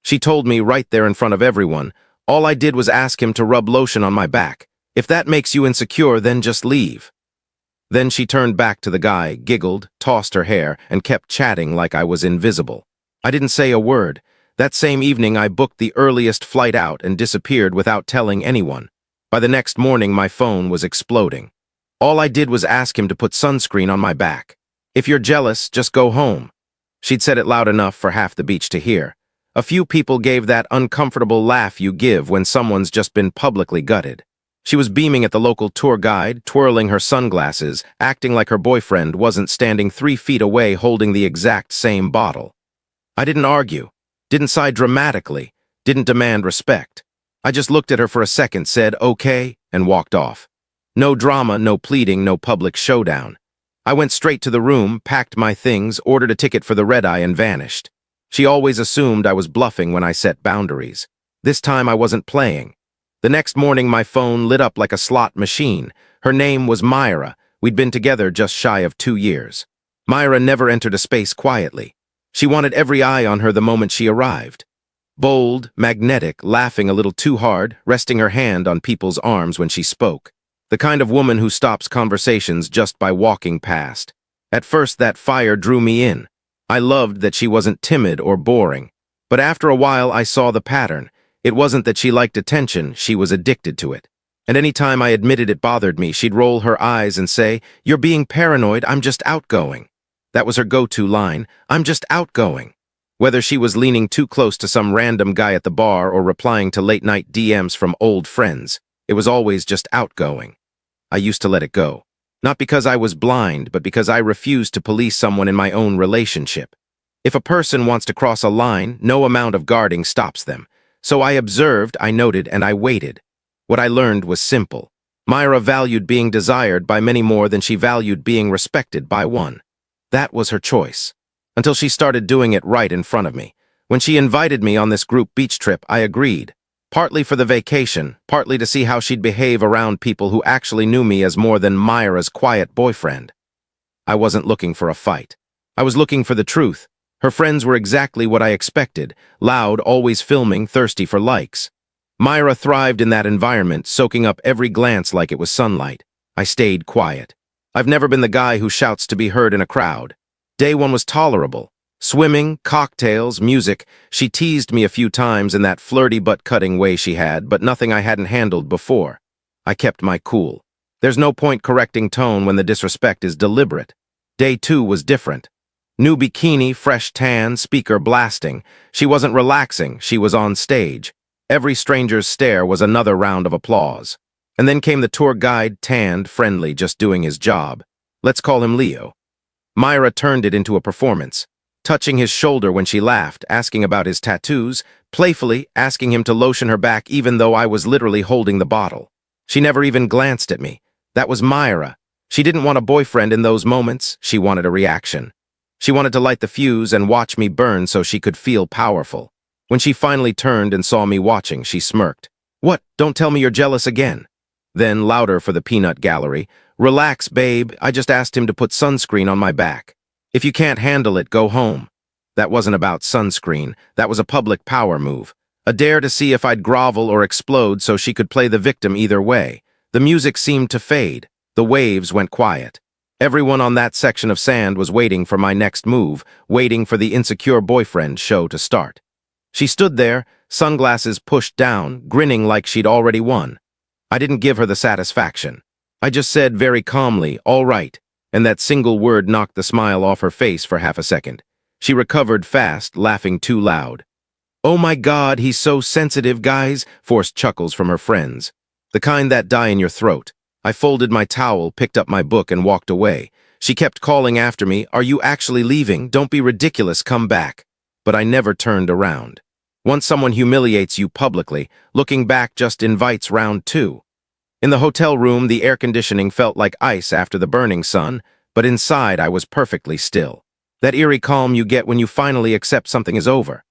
She told me right there in front of everyone. All I did was ask him to rub lotion on my back. If that makes you insecure, then just leave. Then she turned back to the guy, giggled, tossed her hair, and kept chatting like I was invisible. I didn't say a word. That same evening, I booked the earliest flight out and disappeared without telling anyone. By the next morning, my phone was exploding. All I did was ask him to put sunscreen on my back. If you're jealous, just go home. She'd said it loud enough for half the beach to hear. A few people gave that uncomfortable laugh you give when someone's just been publicly gutted. She was beaming at the local tour guide, twirling her sunglasses, acting like her boyfriend wasn't standing 3 feet away holding the exact same bottle. I didn't argue, didn't sigh dramatically, didn't demand respect. I just looked at her for a second, said, "Okay," and walked off. No drama, no pleading, no public showdown. I went straight to the room, packed my things, ordered a ticket for the red-eye, and vanished. She always assumed I was bluffing when I set boundaries. This time I wasn't playing. The next morning my phone lit up like a slot machine. Her name was Myra. We'd been together just shy of 2 years. Myra never entered a space quietly. She wanted every eye on her the moment she arrived. Bold, magnetic, laughing a little too hard, resting her hand on people's arms when she spoke. The kind of woman who stops conversations just by walking past. At first that fire drew me in. I loved that she wasn't timid or boring. But after a while I saw the pattern. It wasn't that she liked attention, she was addicted to it. And any time I admitted it bothered me, she'd roll her eyes and say, "You're being paranoid, I'm just outgoing." That was her go-to line, "I'm just outgoing." Whether she was leaning too close to some random guy at the bar or replying to late-night DMs from old friends, it was always just outgoing. I used to let it go. Not because I was blind, but because I refused to police someone in my own relationship. If a person wants to cross a line, no amount of guarding stops them. So I observed, I noted, and I waited. What I learned was simple. Myra valued being desired by many more than she valued being respected by one. That was her choice. Until she started doing it right in front of me. When she invited me on this group beach trip, I agreed. Partly for the vacation, partly to see how she'd behave around people who actually knew me as more than Myra's quiet boyfriend. I wasn't looking for a fight. I was looking for the truth. Her friends were exactly what I expected, loud, always filming, thirsty for likes. Myra thrived in that environment, soaking up every glance like it was sunlight. I stayed quiet. I've never been the guy who shouts to be heard in a crowd. Day one was tolerable. Swimming, cocktails, music. She teased me a few times in that flirty butt-cutting way she had, but nothing I hadn't handled before. I kept my cool. There's no point correcting tone when the disrespect is deliberate. Day two was different. New bikini, fresh tan, speaker blasting. She wasn't relaxing, she was on stage. Every stranger's stare was another round of applause. And then came the tour guide, tanned, friendly, just doing his job. Let's call him Leo. Myra turned it into a performance. Touching his shoulder when she laughed, asking about his tattoos, playfully asking him to lotion her back even though I was literally holding the bottle. She never even glanced at me. That was Myra. She didn't want a boyfriend in those moments, she wanted a reaction. She wanted to light the fuse and watch me burn so she could feel powerful. When she finally turned and saw me watching, she smirked. "What? Don't tell me you're jealous again." Then, louder for the peanut gallery, "Relax, babe, I just asked him to put sunscreen on my back. If you can't handle it, go home." That wasn't about sunscreen, that was a public power move. A dare to see if I'd grovel or explode so she could play the victim either way. The music seemed to fade. The waves went quiet. Everyone on that section of sand was waiting for my next move, waiting for the insecure boyfriend show to start. She stood there, sunglasses pushed down, grinning like she'd already won. I didn't give her the satisfaction. I just said very calmly, "All right," and that single word knocked the smile off her face for half a second. She recovered fast, laughing too loud. "Oh my God, he's so sensitive, guys," forced chuckles from her friends. The kind that die in your throat. I folded my towel, picked up my book, and walked away. She kept calling after me, "Are you actually leaving? Don't be ridiculous, come back." But I never turned around. Once someone humiliates you publicly, looking back just invites round two. In the hotel room, the air conditioning felt like ice after the burning sun, but inside I was perfectly still. That eerie calm you get when you finally accept something is over.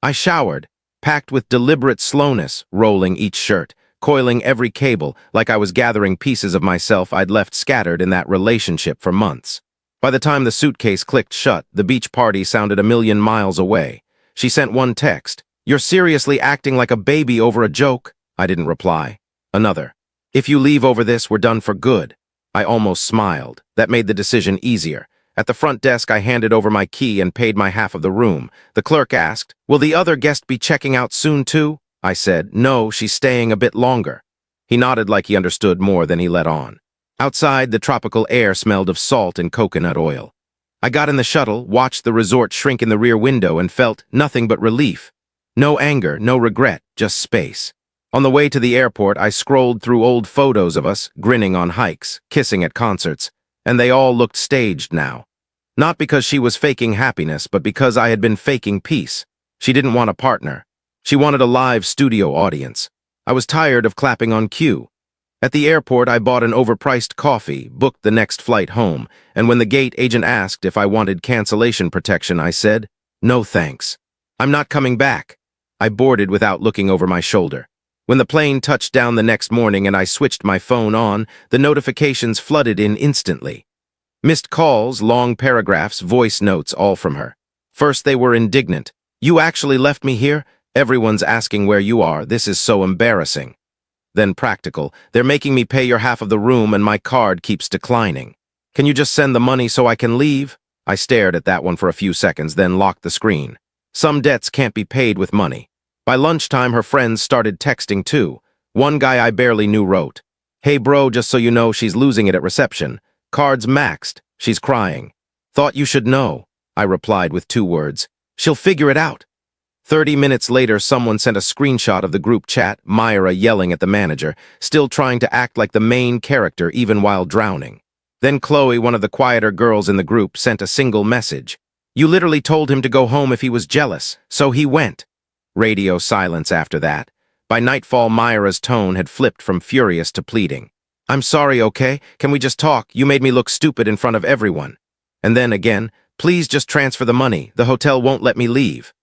I showered, packed with deliberate slowness, rolling each shirt, coiling every cable like I was gathering pieces of myself I'd left scattered in that relationship for months. By the time the suitcase clicked shut, the beach party sounded a million miles away. She sent one text, You're seriously acting like a baby over a joke? I didn't reply. Another. If you leave over this, we're done for good. I almost smiled. That made the decision easier. At the front desk, I handed over my key and paid my half of the room. The clerk asked, "Will the other guest be checking out soon too?" I said, "No, she's staying a bit longer." He nodded like he understood more than he let on. Outside, the tropical air smelled of salt and coconut oil. I got in the shuttle, watched the resort shrink in the rear window, and felt nothing but relief. No anger, no regret, just space. On the way to the airport, I scrolled through old photos of us, grinning on hikes, kissing at concerts, and they all looked staged now. Not because she was faking happiness, but because I had been faking peace. She didn't want a partner. She wanted a live studio audience. I was tired of clapping on cue. At the airport, I bought an overpriced coffee, booked the next flight home, and when the gate agent asked if I wanted cancellation protection, I said, "No thanks. I'm not coming back." I boarded without looking over my shoulder. When the plane touched down the next morning and I switched my phone on, the notifications flooded in instantly. Missed calls, long paragraphs, voice notes, all from her. First, they were indignant. "You actually left me here? Everyone's asking where you are. This is so embarrassing." Then practical. "They're making me pay your half of the room and my card keeps declining. Can you just send the money so I can leave?" I stared at that one for a few seconds, then locked the screen. Some debts can't be paid with money. By lunchtime, her friends started texting too. One guy I barely knew wrote, "Hey bro, just so you know, she's losing it at reception. Cards maxed. She's crying." "Thought you should know," I replied with 2 words. "She'll figure it out." 30 minutes later, someone sent a screenshot of the group chat, Myra yelling at the manager, still trying to act like the main character even while drowning. Then Chloe, one of the quieter girls in the group, sent a single message. "You literally told him to go home if he was jealous, so he went." Radio silence after that. By nightfall, Myra's tone had flipped from furious to pleading. "I'm sorry, okay? Can we just talk? You made me look stupid in front of everyone." And then again, "Please just transfer the money. The hotel won't let me leave."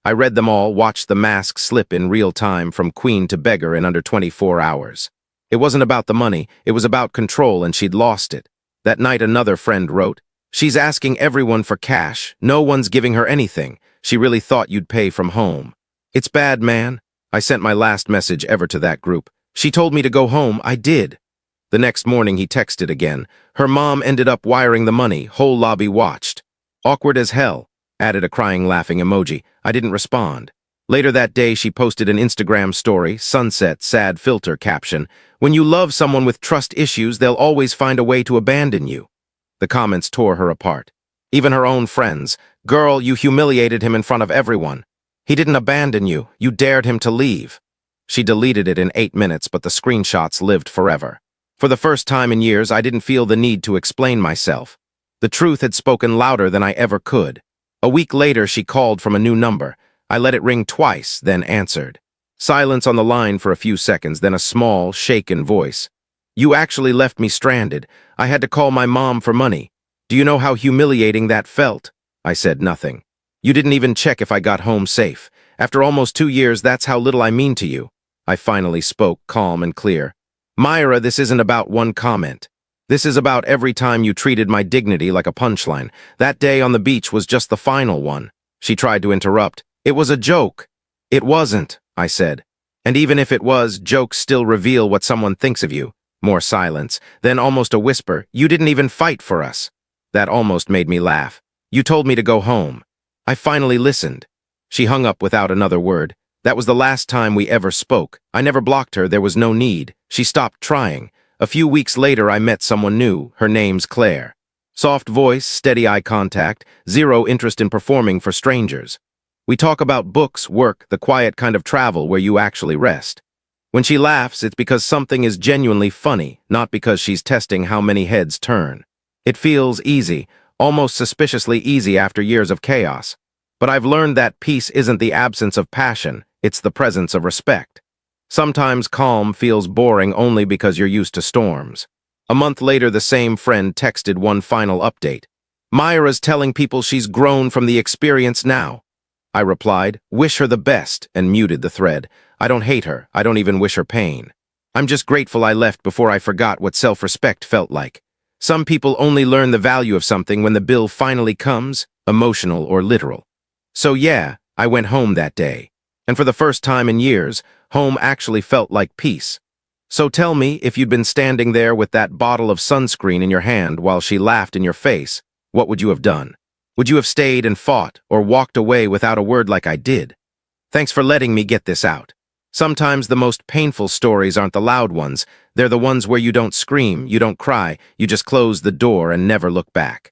I read them all, watched the mask slip in real time from queen to beggar in under 24 hours. It wasn't about the money, it was about control, and she'd lost it. That night another friend wrote, "She's asking everyone for cash. No one's giving her anything. She really thought you'd pay from home." "It's bad, man." I sent my last message ever to that group. "She told me to go home. I did." The next morning he texted again. "Her mom ended up wiring the money. Whole lobby watched." "Awkward as hell." Added a crying laughing emoji. I didn't respond. Later that day she posted an Instagram story, sunset, sad filter caption. "When you love someone with trust issues, they'll always find a way to abandon you." The comments tore her apart. Even her own friends. "Girl, you humiliated him in front of everyone. He didn't abandon you. You dared him to leave." She deleted it in 8 minutes, but the screenshots lived forever. For the first time in years, I didn't feel the need to explain myself. The truth had spoken louder than I ever could. A week later, she called from a new number. I let it ring twice, then answered. Silence on the line for a few seconds, then a small, shaken voice. "You actually left me stranded. I had to call my mom for money. Do you know how humiliating that felt?" I said nothing. "You didn't even check if I got home safe. After almost 2 years, that's how little I mean to you." I finally spoke, calm and clear. "Myra, this isn't about one comment. This is about every time you treated my dignity like a punchline. That day on the beach was just the final one." She tried to interrupt. "It was a joke." "It wasn't," I said. "And even if it was, jokes still reveal what someone thinks of you." More silence, then almost a whisper. "You didn't even fight for us." That almost made me laugh. "You told me to go home." I finally listened. She hung up without another word. That was the last time we ever spoke. I never blocked her, there was no need. She stopped trying. A few weeks later, I met someone new. Her name's Claire. Soft voice, steady eye contact, zero interest in performing for strangers. We talk about books, work, the quiet kind of travel where you actually rest. When she laughs, it's because something is genuinely funny, not because she's testing how many heads turn. It feels easy, almost suspiciously easy after years of chaos. But I've learned that peace isn't the absence of passion, it's the presence of respect. Sometimes calm feels boring only because you're used to storms. A month later, the same friend texted one final update. "Myra's telling people she's grown from the experience now." I replied, "Wish her the best," and muted the thread. I don't hate her. I don't even wish her pain. I'm just grateful I left before I forgot what self-respect felt like. Some people only learn the value of something when the bill finally comes, emotional or literal. So yeah, I went home that day. And for the first time in years, home actually felt like peace. So tell me, if you'd been standing there with that bottle of sunscreen in your hand while she laughed in your face, what would you have done? Would you have stayed and fought, or walked away without a word like I did? Thanks for letting me get this out. Sometimes the most painful stories aren't the loud ones. They're the ones where you don't scream, you don't cry, you just close the door and never look back.